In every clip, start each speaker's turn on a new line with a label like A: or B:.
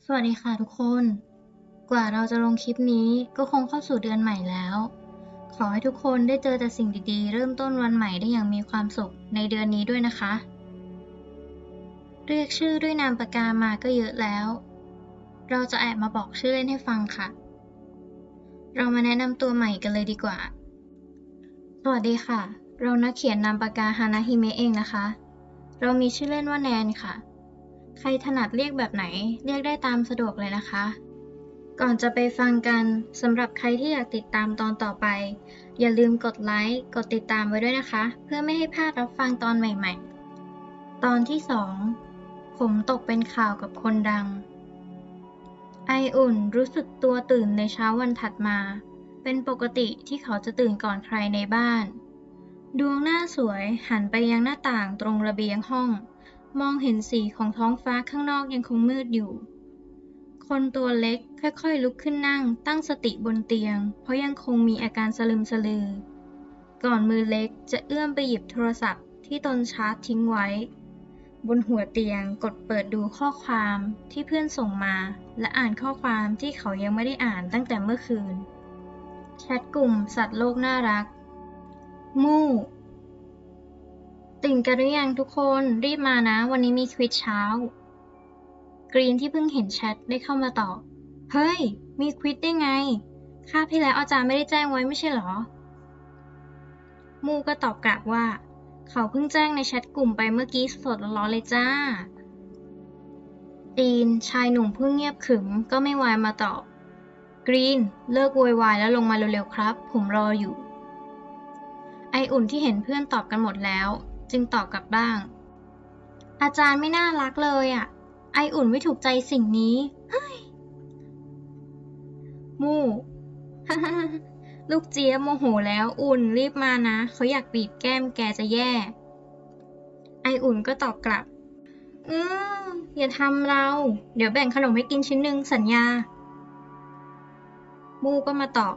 A: สวัสดีค่ะทุกคน กว่าเราจะลงคลิปนี้ก็คงเข้าสู่เดือนใหม่แล้ว ขอให้ทุกคนได้เจอแต่สิ่งดีๆ เริ่มต้นวันใหม่ได้อย่างมีความสุขในเดือนนี้ด้วยนะคะ เรียกชื่อด้วยนามปากกามาก็เยอะแล้ว เราจะแอบมาบอกชื่อเล่นให้ฟังค่ะ เรามาแนะนำตัวใหม่กันเลยดีกว่า สวัสดีค่ะ เรานักเขียนนามปากกาฮานาฮิเมะเองนะคะ เรามีชื่อเล่นว่าแนนค่ะ ใครถนัดเรียกแบบไหนเรียกได้ตามสะดวกเลยนะคะ ก่อนจะไปฟังกันสำหรับใครที่อยากติดตามตอนต่อไปอย่าลืมกดไลค์กดติดตามไว้ด้วยนะคะเพื่อไม่ให้พลาดรับฟังตอนใหม่ๆตอนที่2ผมตกเป็นข่าวกับคนดังไออุ่นรู้สึกตัวตื่นในเช้าวันถัดมาเป็นปกติที่เขาจะตื่นก่อนใครในบ้านดวงหน้าสวยหันไปยังหน้าต่างตรงระเบียงห้องมองเห็นสีของท้องฟ้าข้างนอกยังคงมืดอยู่คนตัวเล็กค่อยๆลุกขึ้นนั่งตั้งสติบนเตียงเพราะยังคงมีอาการสลึมสลือก่อนมือเล็กจะเอื้อมไปหยิบโทรศัพท์ที่ตนชาร์จทิ้งไว้บนหัวเตียงกดเปิดดูข้อความที่เพื่อนส่งมาและอ่านข้อความที่เขายังไม่ได้อ่านตั้งแต่เมื่อคืนแชทกลุ่มสัตว์โลกน่ารักมู่ตื่นกันหรือยังทุกคนรีบมานะวันนี้มีควิซเช้ากรีนที่เพิ่งเห็นแชทได้เข้ามาตอบเฮ้ยมีควิซได้ไงคาบที่แล้วอาจารย์ไม่ได้แจ้งไว้ไม่ใช่เหรอมูก็ตอบกลับว่าเขาเพิ่งแจ้งในแชทกลุ่มไปเมื่อกี้สดๆร้อนๆเลยจ้าตีนชายหนุ่มเพิ่งเงียบขรึมก็ไม่วายมาตอบกรีนเลิกโวยวายแล้วลงมาเร็วๆครับผมรออยู่ไออุ่นที่เห็นเพื่อนตอบกันหมดแล้วจึงตอบกลับบ้างอาจารย์ไม่น่ารักเลยอ่ะไออุ่นไม่ถูกใจสิ่งนี้มู่ ลูกเจี๊ยบโมโหแล้วอุ่นรีบมานะเขาอยากบีบแก้มแกจะแย่ไออุ่นก็ตอบกลับอืมอย่าทำเราเดี๋ยวแบ่งขนมให้กินชิ้นหนึ่งสัญญามูก็มาตอบ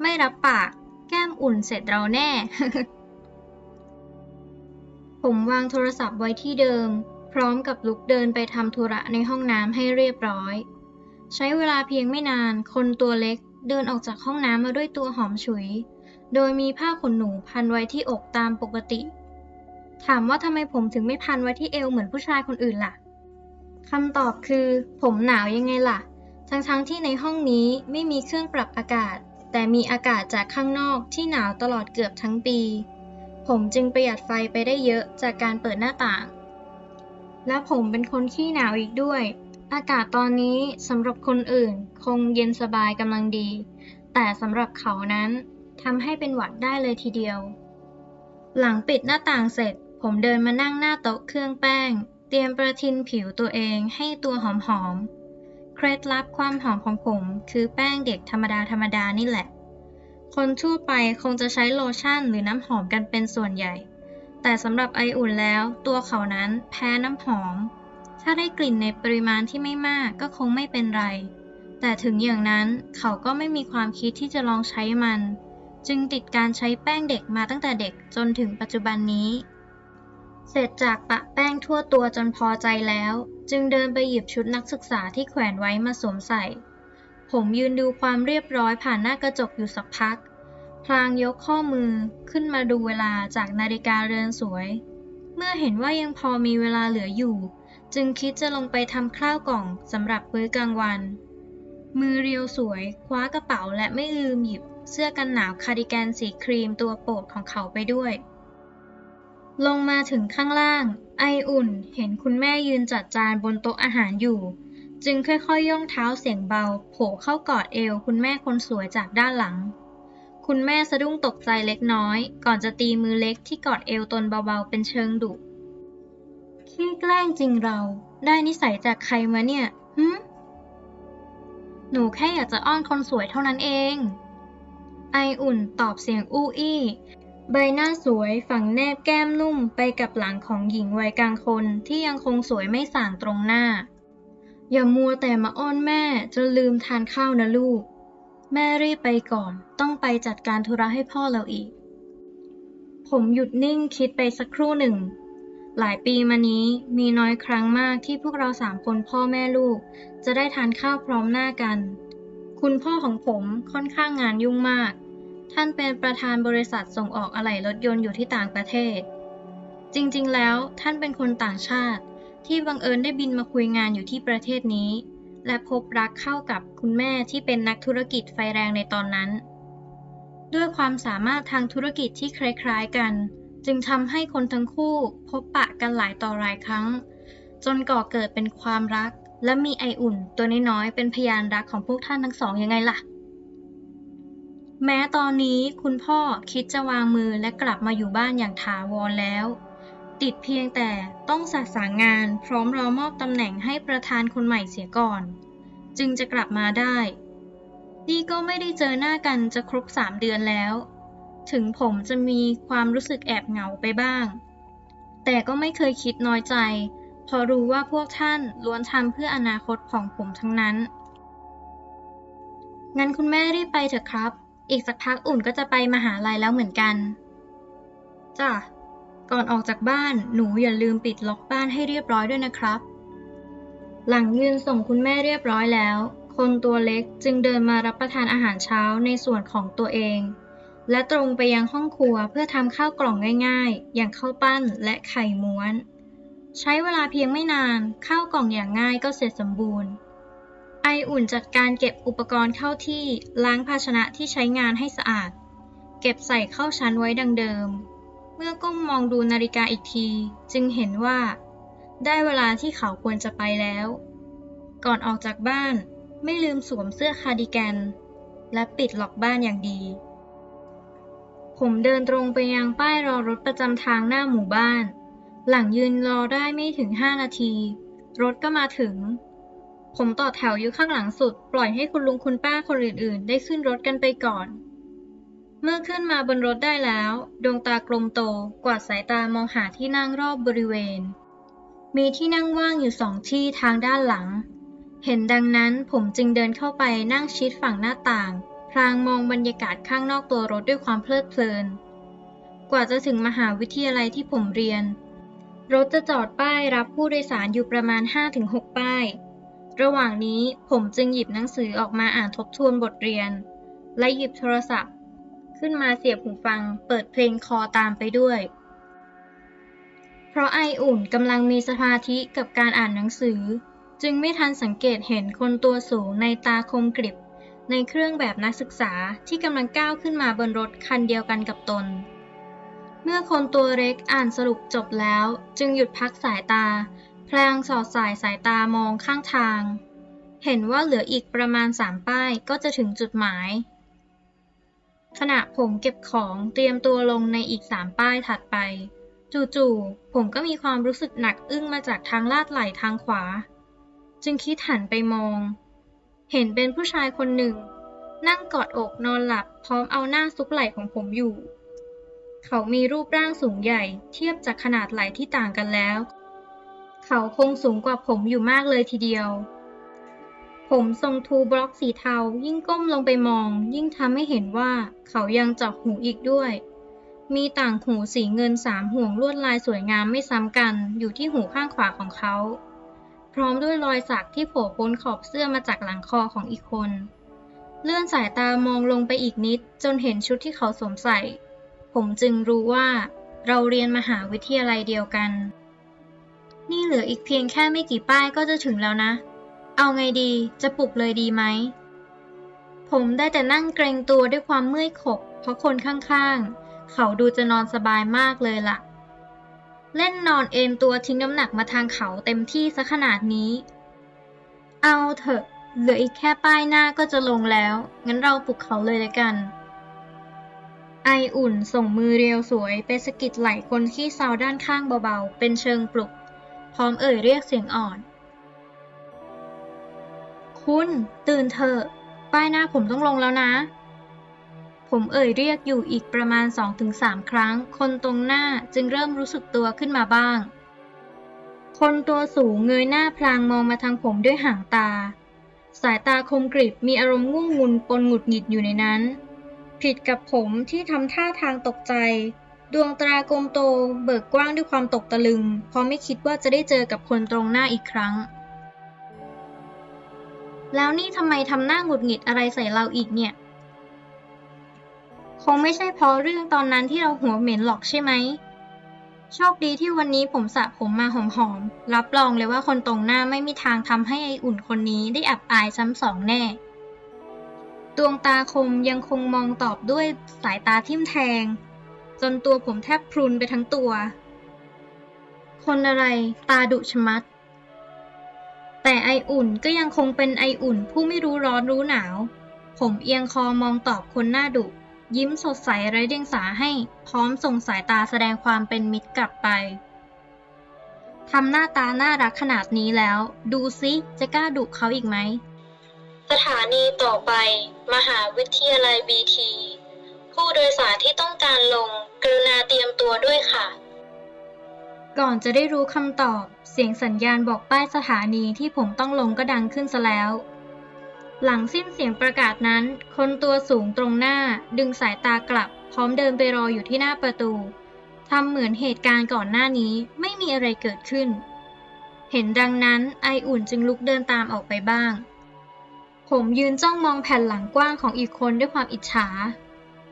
A: ไม่รับปากแก้มอุ่นเสร็จเราแน่ ผมวางโทรศัพท์ไว้ที่เดิมพร้อมกับลุกเดินไปทำธุระในห้องน้ำให้เรียบร้อยใช้เวลาเพียงไม่นานคนตัวเล็กเดินออกจากห้องน้ำมาด้วยตัวหอมฉุยโดยมีผ้าขนหนูพันไว้ที่อกตามปกติถามว่าทำไมผมถึงไม่พันไว้ที่เอวเหมือนผู้ชายคนอื่นล่ะคำตอบคือผมหนาวยังไงล่ะทั้งที่ในห้องนี้ไม่มีเครื่องปรับอากาศแต่มีอากาศจากข้างนอกที่หนาวตลอดเกือบทั้งปีผมจึงประหยัดไฟไปได้เยอะจากการเปิดหน้าต่างและผมเป็นคนขี้หนาวอีกด้วยอากาศตอนนี้สำหรับคนอื่นคงเย็นสบายกำลังดีแต่สำหรับเขานั้นทำให้เป็นหวัดได้เลยทีเดียวหลังปิดหน้าต่างเสร็จผมเดินมานั่งหน้าโต๊ะเครื่องแป้งเตรียมประทินผิวตัวเองให้ตัวหอมๆเคล็ดลับความหอมของผมคือแป้งเด็กธรรมดานี่แหละคนทั่วไปคงจะใช้โลชั่นหรือน้ำหอมกันเป็นส่วนใหญ่แต่สำหรับไออุ่นแล้วตัวเขานั้นแพ้น้ำหอมถ้าได้กลิ่นในปริมาณที่ไม่มากก็คงไม่เป็นไรแต่ถึงอย่างนั้นเขาก็ไม่มีความคิดที่จะลองใช้มันจึงติดการใช้แป้งเด็กมาตั้งแต่เด็กจนถึงปัจจุบันนี้เสร็จจากปะแป้งทั่วตัวจนพอใจแล้วจึงเดินไปหยิบชุดนักศึกษาที่แขวนไว้มาสวมใส่ผมยืนดูความเรียบร้อยผ่านหน้ากระจกอยู่สักพักพลางยกข้อมือขึ้นมาดูเวลาจากนาฬิกาเรือนสวยเมื่อเห็นว่ายังพอมีเวลาเหลืออยู่จึงคิดจะลงไปทำข้าวกล่องสำหรับมื้อกลางวันมือเรียวสวยคว้ากระเป๋าและไม่ลืมหยิบเสื้อกันหนาวคาร์ดิแกนสีครีมตัวโปรดของเขาไปด้วยลงมาถึงข้างล่างไออุ่นเห็นคุณแม่ยืนจัดจานบนโต๊ะอาหารอยู่จึงค่อยๆย่องเท้าเสียงเบาโผล่เข้ากอดเอวคุณแม่คนสวยจากด้านหลังคุณแม่สะดุ้งตกใจเล็กน้อยก่อนจะตีมือเล็กที่กอดเอวตนเบาๆเป็นเชิงดุขี้แกล้งจริงเราได้นิสัยจากใครมาเนี่ย หึหนูแค่อยากจะอ้อนคนสวยเท่านั้นเอง ไออุ่นตอบเสียงอู้อี้ใบหน้าสวยฝังแนบแก้มนุ่มไปกับหลังของหญิงวัยกลางคนที่ยังคงสวยไม่ส่างตรงหน้า อย่ามัวแต่มาอ้อนแม่จนลืมทานข้าวนะลูก แม่รีบไปก่อนต้องไปจัดการธุระให้พ่อเราอีก ผมหยุดนิ่งคิดไปสักครู่หนึ่ง หลายปีมานี้มีน้อยครั้งมากที่พวกเรา3 คนพ่อแม่ลูกจะได้ทานข้าวพร้อมหน้ากัน คุณพ่อของผมค่อนข้างงานยุ่งมาก ท่านเป็นประธานบริษัทส่งออกอะไหล่รถยนต์อยู่ที่ต่างประเทศ จริงๆแล้วท่านเป็นคนต่างชาติที่บังเอิญได้บินมาคุยงานอยู่ที่ประเทศนี้ และพบรักเข้ากับคุณแม่ที่เป็นนักธุรกิจไฟแรงในตอนนั้น ด้วยความสามารถทางธุรกิจที่คล้ายๆกัน จึงทำให้คนทั้งคู่พบปะกันหลายต่อหลายครั้ง จนก่อเกิดเป็นความรักและมีไออุ่นตัวน้อยๆเป็นพยานรักของพวกท่านทั้งสองยังไงล่ะ แม้ตอนนี้คุณพ่อคิดจะวางมือและกลับมาอยู่บ้านอย่างถาวรแล้ว ติดเพียงแต่ต้องสะสางงานพร้อมรอมอบตำแหน่งให้ประธานคนใหม่เสียก่อน จึงจะกลับมาได้ นี่ก็ไม่ได้เจอหน้ากันจะครบ3 เดือนแล้ว ถึงผมจะมีความรู้สึกแอบเหงาไปบ้าง แต่ก็ไม่เคยคิดน้อยใจ เพราะรู้ว่าพวกท่านล้วนทำเพื่ออนาคตของผมทั้งนั้น งั้นคุณแม่รีบไปเถอะครับ อีกสักพักอุ่นก็จะไปมหาลัยแล้วเหมือนกัน จ้ะ ก่อนออกจากบ้านหนูอย่าลืมปิดล็อกบ้านให้เรียบร้อยด้วยนะครับ หลังยืนส่งคุณแม่เรียบร้อยแล้ว คนตัวเล็กจึงเดินมารับประทานอาหารเช้าในส่วนของตัวเอง และตรงไปยังห้องครัวเพื่อทำข้าวกล่องง่ายๆ อย่างข้าวปั้นและไข่ม้วน ใช้เวลาเพียงไม่นานข้าวกล่องอย่างง่ายก็เสร็จสมบูรณ์ ไออุ่นจัดการเก็บอุปกรณ์เข้าที่ล้างภาชนะที่ใช้งานให้สะอาด เก็บใส่เข้าชั้นไว้ดังเดิม เมื่อก้มมองดูนาฬิกาอีกทีจึงเห็นว่า ได้เวลาที่เขาควรจะไปแล้ว ก่อนออกจากบ้านไม่ลืมสวมเสื้อคาร์ดิแกนและปิดล็อกบ้านอย่างดี ผมเดินตรงไปยังป้ายรอรถประจำทางหน้าหมู่บ้าน หลังยืนรอได้ไม่ถึง5 นาที รถก็มาถึง ผมต่อแถวอยู่ข้างหลังสุดปล่อยให้คุณลุงคุณป้าคนอื่นๆได้ขึ้นรถกันไปก่อน เมื่อขึ้นมาบนรถได้แล้วดวงตากลมโตกวาดสายตามองหาที่นั่งรอบบริเวณ มีที่นั่งว่างอยู่2 ที่ทางด้านหลัง เห็นดังนั้นผมจึงเดินเข้าไปนั่งชิดฝั่งหน้าต่างพลางมองบรรยากาศข้างนอกตัวรถด้วยความเพลิดเพลิน กว่าจะถึงมหาวิทยาลัยที่ผมเรียน รถจะจอดป้ายรับผู้โดยสารอยู่ประมาณ 5-6 ป้าย ระหว่างนี้ผมจึงหยิบหนังสือออกมาอ่านทบทวนบทเรียน และหยิบโทรศัพท์ขึ้นมาเสียบหูฟังเปิดเพลงคลอตามไปด้วย เพราะไออุ่นกำลังมีสมาธิกับการอ่านหนังสือ จึงไม่ทันสังเกตเห็นคนตัวสูงในตาคมกริบในเครื่องแบบนักศึกษาที่กำลังก้าวขึ้นมาบนรถคันเดียวกันกับตน เมื่อคนตัวเล็กอ่านสรุปจบแล้วจึงหยุดพักสายตาพลางสอดสายตามองข้างทาง เห็นว่าเหลืออีกประมาณ3 ป้ายก็จะถึงจุดหมาย ขณะผมเก็บของเตรียมตัวลงในอีก3 ป้ายถัดไป จู่ๆผมก็มีความรู้สึกหนักอึ้งมาจากทางลาดไหลทางขวา จึงคิดหันไปมอง เห็นเป็นผู้ชายคนหนึ่งนั่งกอดอกนอนหลับพร้อมเอาหน้าซุกไหล่ของผมอยู่ เขามีรูปร่างสูงใหญ่เทียบจากขนาดไหล่ที่ต่างกันแล้ว เขาคงสูงกว่าผมอยู่มากเลยทีเดียว ผมทรงทูบล็อกสีเทายิ่งก้มลงไปมองยิ่งทำให้เห็นว่าเขายังเจาะหูอีกด้วย มีต่างหูสีเงิน3 ห่วงลวดลายสวยงามไม่ซ้ำกันอยู่ที่หูข้างขวาของเขา พร้อมด้วยรอยสักที่โผล่พ้นขอบเสื้อมาจากหลังคอของอีกคน เลื่อนสายตามองลงไปอีกนิดจนเห็นชุดที่เขาสวมใส่ ผมจึงรู้ว่าเราเรียนมหาวิทยาลัยเดียวกัน นี่เหลืออีกเพียงแค่ไม่กี่ป้ายก็จะถึงแล้วนะ เอาไงดีจะปลุกเลยดีไหม ผมได้แต่นั่งเกรงตัวด้วยความเมื่อยขบเพราะคนข้างๆเขาดูจะนอนสบายมากเลยล่ะ เล่นนอนเอนตัวทิ้งน้ำหนักมาทางเขาเต็มที่ซะขนาดนี้ เอาเถอะเหลืออีกแค่ป้ายหน้าก็จะลงแล้วงั้นเราปลุกเขาเลยละกัน ไออุ่นส่งมือเรียวสวยไปสะกิดไหล่คนขี้เซาด้านข้างเบาๆเป็นเชิงปลุกพร้อมเอ่ยเรียกเสียงอ่อน คุณตื่นเถอะป้ายหน้าผมต้องลงแล้วนะ ผมเรียกอยู่อีกประมาณ 2-3 ครั้งคนตรงหน้าจึงเริ่มรู้สึกตัวขึ้นมาบ้าง คนตัวสูงเงยหน้าพลางมองมาทางผมด้วยหางตา สายตาคมกริบมีอารมณ์ง่วงงุนปนหงุดหงิดอยู่ในนั้น ผิดกับผมที่ทำท่าทางตกใจ ดวงตากลมโตเบิกกว้างด้วยความตกตะลึงเพราะไม่คิดว่าจะได้เจอกับคนตรงหน้าอีกครั้ง แล้วนี่ทำไมทำหน้าหงุดหงิดอะไรใส่เราอีกเนี่ย คงไม่ใช่เพราะเรื่องตอนนั้นที่เราหัวเหม็นหรอกใช่ไหม โชคดีที่วันนี้ผมสระผมมาหอมๆ รับรองเลยว่าคนตรงหน้าไม่มีทางทำให้ไออุ่นคนนี้ได้อับอายซ้ำสองแน่ ดวงตาคมยังคงมองตอบด้วยสายตาทิ่มแทง จนตัวผมแทบพรุนไปทั้งตัว คนอะไรตาดุชะมัด แต่ไออุ่นก็ยังคงเป็นไออุ่นผู้ไม่รู้ร้อนรู้หนาว ผมเอียงคอมองตอบคนหน้าดุ ยิ้มสดใสไร้เดียงสาให้พร้อมส่งสายตาแสดงความเป็นมิตรกลับไปทำหน้าตาน่ารักขนาดนี้แล้ว ดูซิจะกล้าดุเขาอีกไหม สถานีต่อไป มหาวิทยาลัยบีทีผู้โดยสารที่ต้องการลงกรุณาเตรียมตัวด้วยค่ะ ก่อนจะได้รู้คำตอบเสียงสัญญาณบอกป้ายสถานีที่ผมต้องลงก็ดังขึ้นซะแล้ว หลังสิ้นเสียงประกาศนั้นคนตัวสูงตรงหน้าดึงสายตากลับพร้อมเดินไปรออยู่ที่หน้าประตูทำเหมือนเหตุการณ์ก่อนหน้านี้ไม่มีอะไรเกิดขึ้น เห็นดังนั้นไออุ่นจึงลุกเดินตามออกไปบ้าง ผมยืนจ้องมองแผ่นหลังกว้างของอีกคนด้วยความอิจฉา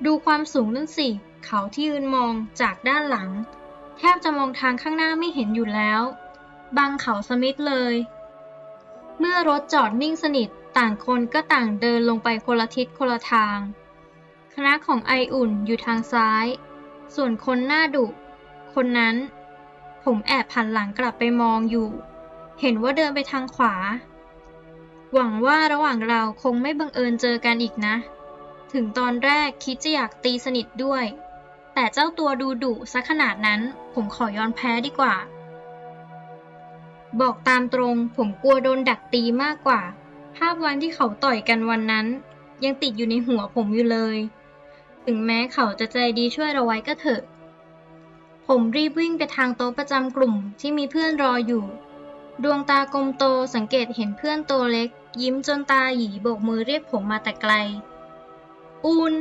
A: ดูความสูงนั่นสิเขาที่ยืนมองจากด้านหลังแทบจะมองทางข้างหน้าไม่เห็นอยู่แล้วบังเขาสมิธเลย เมื่อรถจอดนิ่งสนิทต่างคนก็ต่างเดินลงไปคนละทิศคนละทาง คณะของไออุ่นอยู่ทางซ้าย ส่วนคนหน้าดุคนนั้น ผมแอบหันหลังกลับไปมองอยู่ เห็นว่าเดินไปทางขวา หวังว่าระหว่างเราคงไม่บังเอิญเจอกันอีกนะ ถึงตอนแรกคิดจะอยากตีสนิทด้วย แต่เจ้าตัวดูดุซะขนาดนั้นผมขอยอมแพ้ดีกว่า บอกตามตรงผมกลัวโดนดักตีมากกว่า ภาพวันที่เขาต่อยกันวันนั้น ยังติดอยู่ในหัวผมอยู่เลย ถึงแม้เขาจะใจดีช่วยเราไว้ก็เถอะ ผมรีบวิ่งไปทางโต๊ะประจำกลุ่มที่มีเพื่อนรออยู่ ดวงตากลมโตสังเกตเห็นเพื่อนตัวเล็ก ยิ้มจนตาหยีโบกมือเรียกผมมาแต่ไกล อุ่น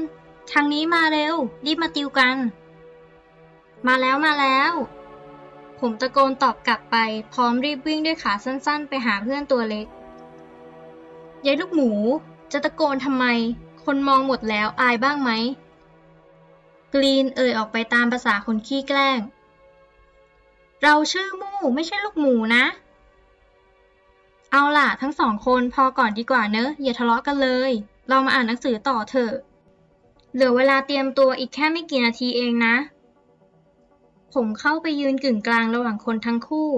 A: ทางนี้มาเร็วรีบมาติวกัน มาแล้ว ผมตะโกนตอบกลับไปพร้อมรีบวิ่งด้วยขาสั้นๆไปหาเพื่อนตัวเล็กยายลูกหมูจะตะโกนทำไมคนมองหมดแล้วอายบ้างไหมกรีนออกไปตามภาษาคนขี้แกล้งเราชื่อมู่ไม่ใช่ลูกหมูนะเอาล่ะทั้งสองคนพอก่อนดีกว่าเนอะอย่าทะเลาะกันเลยเรามาอ่านหนังสือต่อเถอะเหลือเวลาเตรียมตัวอีกแค่ไม่กี่นาทีเองนะผมเข้าไปยืนกึ่งกลางระหว่างคนทั้งคู่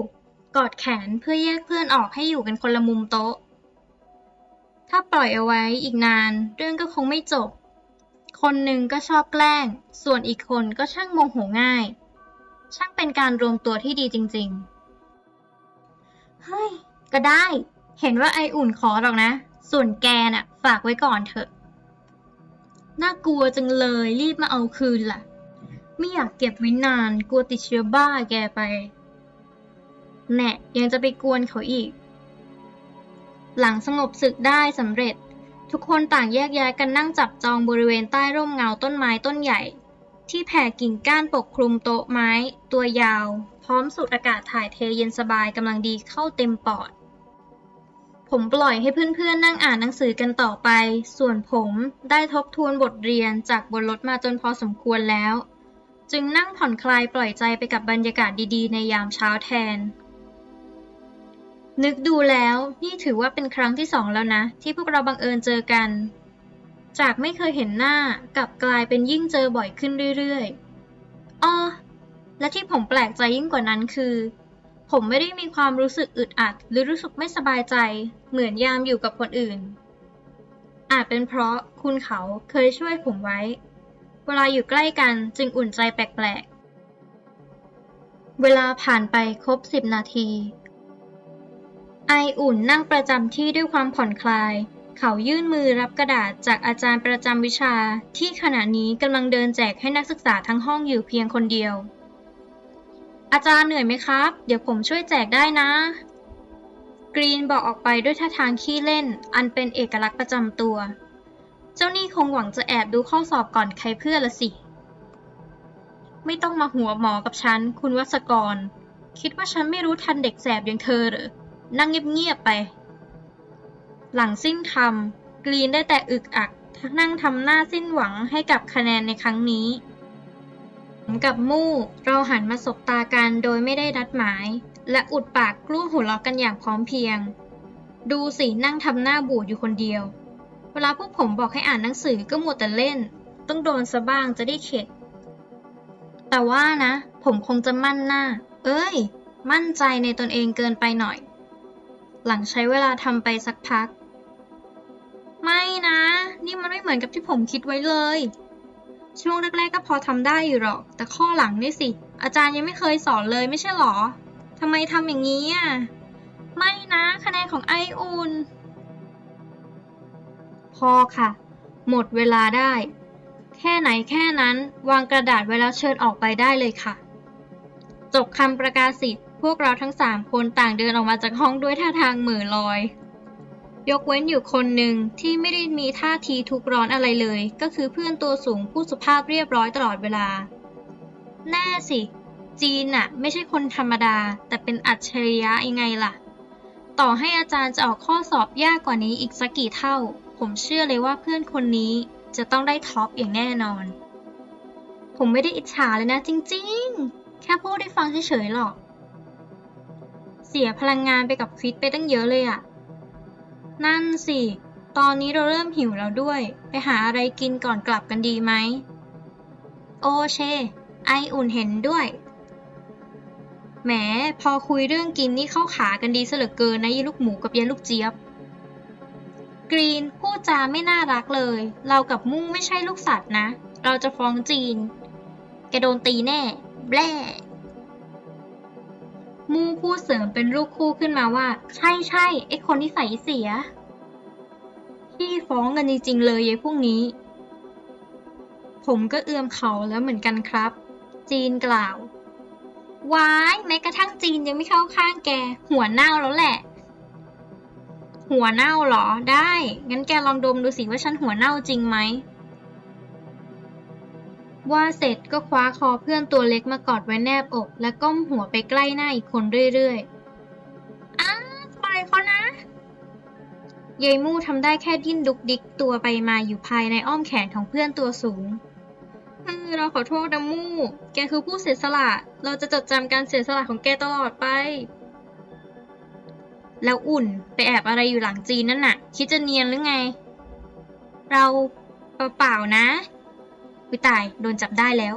A: กอดแขนเพื่อแยกเพื่อนออกให้อยู่กันคนละมุมโต๊ะถ้าปล่อยเอาไว้อีกนานเรื่องก็คงไม่จบคนหนึ่งก็ชอบแกล้งส่วนอีกคนก็ช่างโมโหง่ายช่างเป็นการรวมตัวที่ดีจริงๆเฮ้ยก็ได้เห็นว่าไออุ่นขอหรอกนะส่วนแกน่ะฝากไว้ก่อนเถอะน่ากลัวจังเลยรีบมาเอาคืนล่ะไม่อยากเก็บไว้นานกลัวติดเชื้อบ้าแกไปแน่ยังจะไปกวนเขาอีกหลังสงบศึกได้สำเร็จทุกคนต่างแยกย้ายกันนั่งจับจองบริเวณใต้ร่มเงาต้นไม้ต้นใหญ่ที่แผ่กิ่งก้านปกคลุมโต๊ะไม้ตัวยาวพร้อมสูดอากาศถ่ายเทเย็นสบายกำลังดีเข้าเต็มปอดผมปล่อยให้เพื่อนๆนั่งอ่านหนังสือกันต่อไปส่วนผมได้ทบทวนบทเรียนจากบนรถมาจนพอสมควรแล้วจึงนั่งผ่อนคลายปล่อยใจไปกับบรรยากาศดีๆในยามเช้าแทนนึกดูแล้วนี่ถือว่าเป็นครั้งที่2แล้วนะที่พวกเราบังเอิญเจอกันจากไม่เคยเห็นหน้ากลับกลายเป็นยิ่งเจอบ่อยขึ้นเรื่อยๆอ้อและที่ผมแปลกใจยิ่งกว่านั้นคือผมไม่ได้มีความรู้สึกอึดอัดหรือรู้สึกไม่สบายใจเหมือนยามอยู่กับคนอื่นอาจเป็นเพราะคุณเขาเคยช่วยผมไว้เวลาอยู่ใกล้กันจึงอุ่นใจแปลกๆเวลาผ่านไปครบ10 นาที ไออุ่นนั่งประจำที่ด้วยความผ่อนคลาย เขายื่นมือรับกระดาษจากอาจารย์ประจำวิชาที่ขณะนี้กำลังเดินแจกให้นักศึกษาทั้งห้องอยู่เพียงคนเดียว อาจารย์เหนื่อยไหมครับ เดี๋ยวผมช่วยแจกได้นะ กรีนบอกออกไปด้วยท่าทางขี้เล่นอันเป็นเอกลักษณ์ประจำตัว เจ้านี่คงหวังจะแอบดูข้อสอบก่อนใครเพื่อนละสิ ไม่ต้องมาหัวหมอกับฉันคุณวัศกร คิดว่าฉันไม่รู้ทันเด็กแสบอย่างเธอเหรอ นั่งเงียบๆไป หลังสิ้นคำกรีนได้แต่อึกอักนั่งทำหน้าสิ้นหวังให้กับคะแนนในครั้งนี้ผมกับมู่เราหันมาสบตากันโดยไม่ได้นัดหมาย และอุดปากกลุ้มหัวเราะกันอย่างพร้อมเพรียง ดูสินั่งทำหน้าบูดอยู่คนเดียว เวลาพวกผมบอกให้อ่านหนังสือก็มัวแต่เล่น ต้องโดนซะบ้างจะได้เข็ด แต่ว่านะ ผมคงจะมั่นหน้า มั่นใจในตนเองเกินไปหน่อย หลังใช้เวลาทำไปสักพัก ไม่นะ นี่มันไม่เหมือนกับที่ผมคิดไว้เลย ช่วงแรกๆก็พอทำได้อยู่หรอก แต่ข้อหลังนี่สิ อาจารย์ยังไม่เคยสอนเลยไม่ใช่หรอ ทำไมทำอย่างนี้อ่ะ ไม่นะคะแนนของไออุ่น พอค่ะ หมดเวลาได้ แค่ไหนแค่นั้น วางกระดาษไว้แล้วเชิญออกไปได้เลยค่ะ จบคำประกาศสิทธิ์พวกเราทั้ง3 คนต่างเดินออกมาจากห้องด้วยท่าทางเหม่อลอย ยกเว้นอยู่คนหนึ่งที่ไม่ได้มีท่าทีทุกข์ร้อนอะไรเลย ก็คือเพื่อนตัวสูงผู้สุภาพเรียบร้อยตลอดเวลา แน่สิ จีนน่ะไม่ใช่คนธรรมดา แต่เป็นอัจฉริยะยังไงล่ะ ต่อให้อาจารย์จะออกข้อสอบยากกว่านี้อีกสักกี่เท่า ผมเชื่อเลยว่าเพื่อนคนนี้จะต้องได้ท็อปอย่างแน่นอน ผมไม่ได้อิจฉาเลยนะจริงๆ แค่พูดได้ฟังเฉยๆหรอก เสียพลังงานไปกับควิซไปตั้งเยอะเลยอะนั่นสิ ตอนนี้เราเริ่มหิวแล้วด้วย ไปหาอะไรกินก่อนกลับกันดีไหม โอเช ไออุ่นเห็นด้วย แหม พอคุยเรื่องกินนี่เข้าขากันดีซะเหลือเกินนะยายลูกหมูกับยายลูกเจี๊ยบ กรีนพูดจาไม่น่ารักเลย เรากับมู่ไม่ใช่ลูกสัตว์นะ เราจะฟ้องจีน แกโดนตีแน่ แบล่มู่พูดเสริมเป็นลูกคู่ขึ้นมาว่า ใช่ไอ้คนที่ใส่เสียที่ฟ้องกันจริงๆเลยยายพวกนี้ ผมก็เอื้อมเขาแล้วเหมือนกันครับ จีนกล่าว ว้าย แม้กระทั่งจีนยังไม่เข้าข้างแก หัวเน่าแล้วแหละ หัวเน่าเหรอ ได้ งั้นแกลองดมดูสิว่าฉันหัวเน่าจริงไหม ว่าเสร็จก็คว้าคอเพื่อนตัวเล็กมากอดไว้แนบอกและก้มหัวไปใกล้หน้าอีกคนเรื่อยๆปล่อยเขานะยายมู่ทำได้แค่ดิ้นดุกดิกตัวไปมาอยู่ภายในอ้อมแขนของเพื่อนตัวสูงเราขอโทษนะมู่ แกคือผู้เสียสละ เราจะจดจำการเสียสละของแกตลอดไป แล้วอุ่นไปแอบอะไรอยู่หลังจีนนั่นน่ะ คิดจะเนียนหรือไง เราเปล่าๆนะวิตายโดนจับได้แล้ว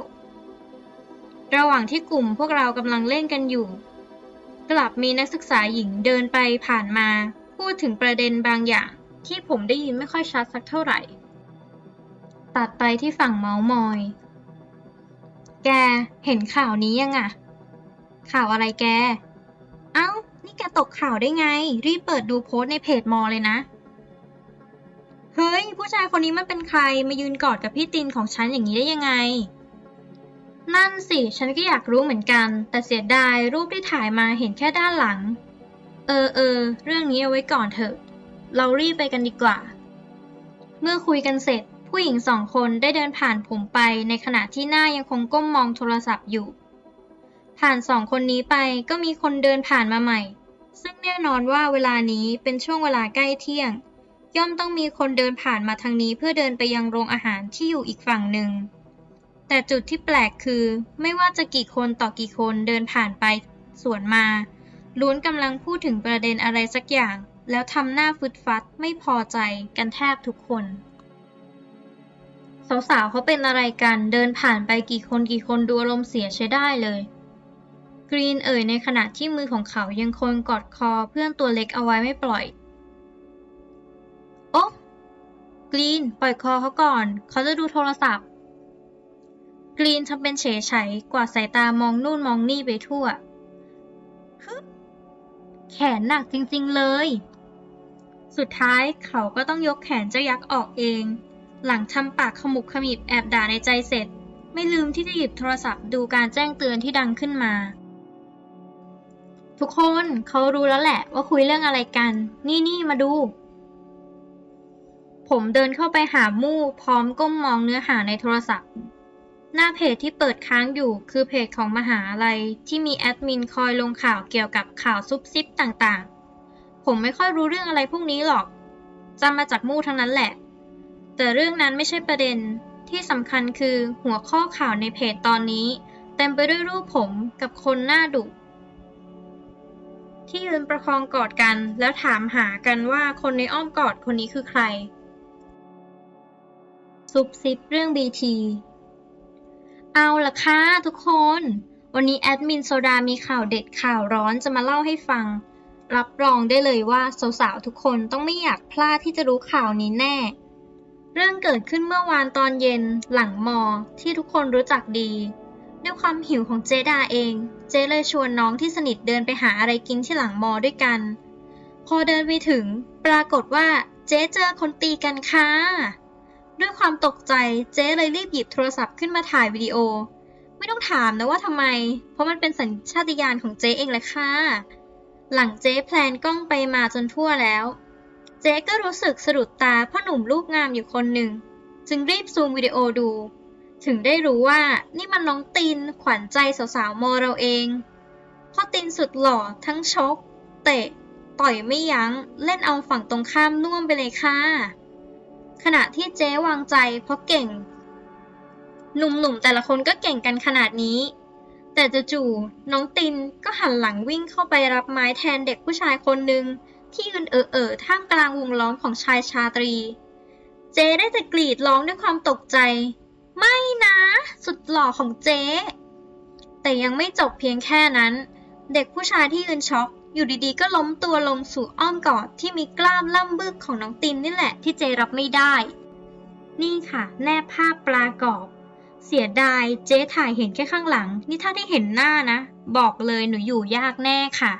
A: ระหว่างที่กลุ่มพวกเรากำลังเล่นกันอยู่ กลับมีนักศึกษาหญิงเดินไปผ่านมาพูดถึงประเด็นบางอย่างที่ผมได้ยินไม่ค่อยชัดสักเท่าไหร่ ตัดไปที่ฝั่งเมาส์มอย แกเห็นข่าวนี้ยังอะข่าวอะไรแก เอ้า นี่แกตกข่าวได้ไง รีบเปิดดูโพสต์ในเพจมอเลยนะ เฮ้ย ผู้ชายคนนี้มันเป็นใคร มายืนกอดกับพี่ตินของฉันอย่างนี้ได้ยังไง นั่นสิ ฉันก็อยากรู้เหมือนกัน แต่เสียดายรูปที่ถ่ายมาเห็นแค่ด้านหลัง เรื่องนี้เอาไว้ก่อนเถอะ เรารีบไปกันดีกว่า เมื่อคุยกันเสร็จ ผู้หญิง2 คนได้เดินผ่านผมไปในขณะที่หน้ายังคงก้มมองโทรศัพท์อยู่ ผ่าน2 คนนี้ไปก็มีคนเดินผ่านมาใหม่ ซึ่งแน่นอนว่าเวลานี้เป็นช่วงเวลาใกล้เที่ยง ย่อมต้องมีคนเดินผ่านมาทางนี้เพื่อเดินไปยังโรงอาหารที่อยู่อีกฝั่งหนึ่ง แต่จุดที่แปลกคือไม่ว่าจะกี่คนต่อกี่คนเดินผ่านไปสวนมาล้วนกำลังพูดถึงประเด็นอะไรสักอย่างแล้วทำหน้าฟึดฟัดไม่พอใจกันแทบทุกคนสาวๆเขาเป็นอะไรกันเดินผ่านไปกี่คนดูอารมณ์เสียใช้ได้เลยกรีนเอ่ยในขณะที่มือของเขายังคงกอดคอเพื่อนตัวเล็กเอาไว้ไม่ปล่อยโอ๊ะกรีนปล่อยคอเขาก่อนเขาจะดูโทรศัพท์กรีนทำเป็นเฉยไฉกวาดสายตามองนู่นมองนี่ไปทั่วฮึ แขนหนักจริงๆเลย สุดท้ายเขาก็ต้องยกแขนเจ้ายักษ์ออกเอง หลังทำปากขมุบขมิบแอบด่าในใจเสร็จ ไม่ลืมที่จะหยิบโทรศัพท์ดูการแจ้งเตือนที่ดังขึ้นมา ทุกคนเขารู้แล้วแหละว่าคุยเรื่องอะไรกัน นี่มาดู ผมเดินเข้าไปหามู่พร้อมก้มมองเนื้อหาในโทรศัพท์ หน้าเพจที่เปิดค้างอยู่คือเพจของมหาลัยที่มีแอดมินคอยลงข่าวเกี่ยวกับข่าวซุบซิบต่างๆ ผมไม่ค่อยรู้เรื่องอะไรพวกนี้หรอกจำมาจากมู่ทั้งนั้นแหละ แต่เรื่องนั้นไม่ใช่ประเด็นที่สำคัญคือหัวข้อข่าวในเพจตอนนี้เต็มไปด้วยรูปผมกับคนหน้าดุที่ยืนประคองกอดกันแล้วถามหากันว่าคนในอ้อมกอดคนนี้คือใครซุบซิบเรื่อง BT เอาล่ะค่ะทุกคน วันนี้แอดมินโซดามีข่าวเด็ดข่าวร้อนจะมาเล่าให้ฟัง รับรองได้เลยว่าสาวๆทุกคนต้องไม่อยากพลาดที่จะรู้ข่าวนี้แน่ เรื่องเกิดขึ้นเมื่อวานตอนเย็นหลังมอที่ทุกคนรู้จักดี ด้วยความหิวของเจดาเอง เจเลยชวนน้องที่สนิทเดินไปหาอะไรกินที่หลังมอด้วยกัน พอเดินไปถึงปรากฏว่าเจ๊เจอคนตีกันค่ะ ด้วยความตกใจเจ๊เลยรีบหยิบโทรศัพท์ขึ้นมาถ่ายวิดีโอ ไม่ต้องถามนะว่าทำไม เพราะมันเป็นสัญชาตญาณของเจ๊เองแหละค่ะ หลังเจ๊แพลนกล้องไปมาจนทั่วแล้ว เจ๊ก็รู้สึกสะดุดตาพ่อหนุ่มรูปงามอยู่คนหนึ่ง จึงรีบซูมวิดีโอดู ถึงได้รู้ว่านี่มันน้องตินขวัญใจสาวๆมอเราเองพ่อตินสุดหล่อทั้งชก เตะ ต่อยไม่ยั้งเล่นเอาฝั่งตรงข้ามน่วมไปเลยค่ะ ขณะที่เจ๊วางใจเพราะเก่ง หนุ่มๆแต่ละคนก็เก่งกันขนาดนี้ แต่จู่ๆน้องตินก็หันหลังวิ่งเข้าไปรับไม้แทนเด็กผู้ชายคนหนึ่งที่ยืนท่ามกลางวงล้อมของชายชาตรี เจ๊ได้แต่กรีดร้องด้วยความตกใจ ไม่นะ สุดหล่อของเจ๊แต่ยังไม่จบเพียงแค่นั้น เด็กผู้ชายที่ยืนช็อกอยู่ดีๆก็ล้มตัวลงสู่อ้อมกอดที่มีกล้ามล่ำบึกของน้องตินนี่แหละที่เจรับไม่ได้ นี่ค่ะแนบภาพปลากรอบ เสียดายเจ๊ถ่ายเห็นแค่ข้างหลัง นี่ถ้าได้เห็นหน้านะ บอกเลยหนูอยู่ยากแน่ค่ะ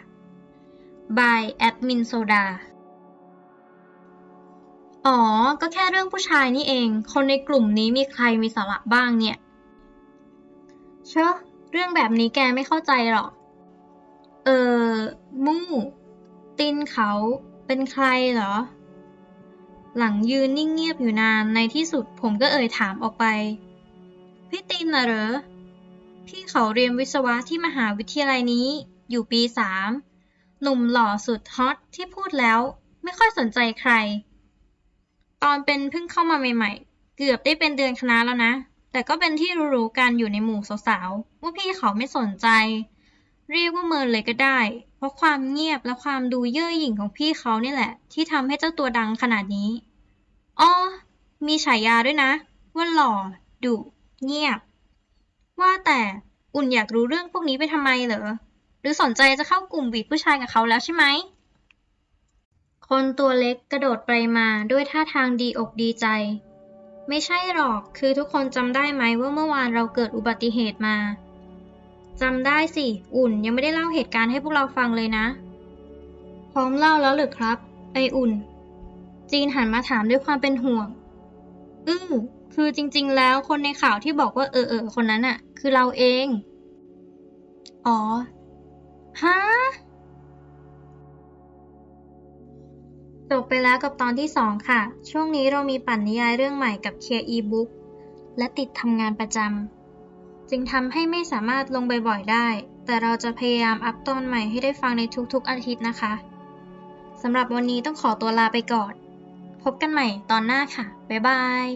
A: by แอดมินโซดา อ๋อ ก็แค่เรื่องผู้ชายนี่เอง คนในกลุ่มนี้มีใครมีสาระบ้างเนี่ยเชอะเรื่องแบบนี้แกไม่เข้าใจหรอก เออ มู่ตินเขาเป็นใครเหรอ หลังยืนนิ่งเงียบอยู่นานในที่สุดผมก็ถามออกไป พี่ตินน่ะเหรอ พี่เขาเรียนวิศวะที่มหาวิทยาลัยนี้ อยู่ปี 3 หนุ่มหล่อสุดฮอตที่พูดแล้วไม่ค่อยสนใจใคร ตอนเป็นเพิ่งเข้ามาใหม่ๆ เกือบได้เป็นเดือนคณะแล้วนะ แต่ก็เป็นที่รู้ๆกันอยู่ในหมู่สาวๆ ว่าพี่เขาไม่สนใจ เรียกว่าเมินเลยก็ได้ เพราะความเงียบและความดูเย่อหยิ่งของพี่เขานี่แหละ ที่ทำให้เจ้าตัวดังขนาดนี้อ้อมีฉายาด้วยนะ ว่าหล่อ ดุ เงียบ ว่าแต่อุ่นอยากรู้เรื่องพวกนี้ไปทำไมเหรอ หรือสนใจจะเข้ากลุ่มบีบผู้ชายกับเขาแล้วใช่ไหม คนตัวเล็กกระโดดไปมาด้วยท่าทางดีอกดีใจ ไม่ใช่หรอก คือทุกคนจำได้ไหมว่าเมื่อวานเราเกิดอุบัติเหตุมา จำได้สิ อุ่นยังไม่ได้เล่าเหตุการณ์ให้พวกเราฟังเลยนะ พร้อมเล่าแล้วหรือครับ ไออุ่น จีนหันมาถามด้วยความเป็นห่วง คือจริงๆแล้วคนในข่าวที่บอกว่าคนนั้นน่ะ คือเราเอง อ๋อ ฮะ จบไปแล้วกับตอนที่ 2 ค่ะ ช่วงนี้เรามีปั่นนิยายเรื่องใหม่กับเคลียร์อีบุ๊กและติดทำงานประจำ จึงทำให้ไม่สามารถลงบ่อยๆได้ แต่เราจะพยายามอัปตอนใหม่ให้ได้ฟังในทุกๆอาทิตย์นะคะ สำหรับวันนี้ต้องขอตัวลาไปก่อน พบกันใหม่ตอนหน้าค่ะ บ๊ายบาย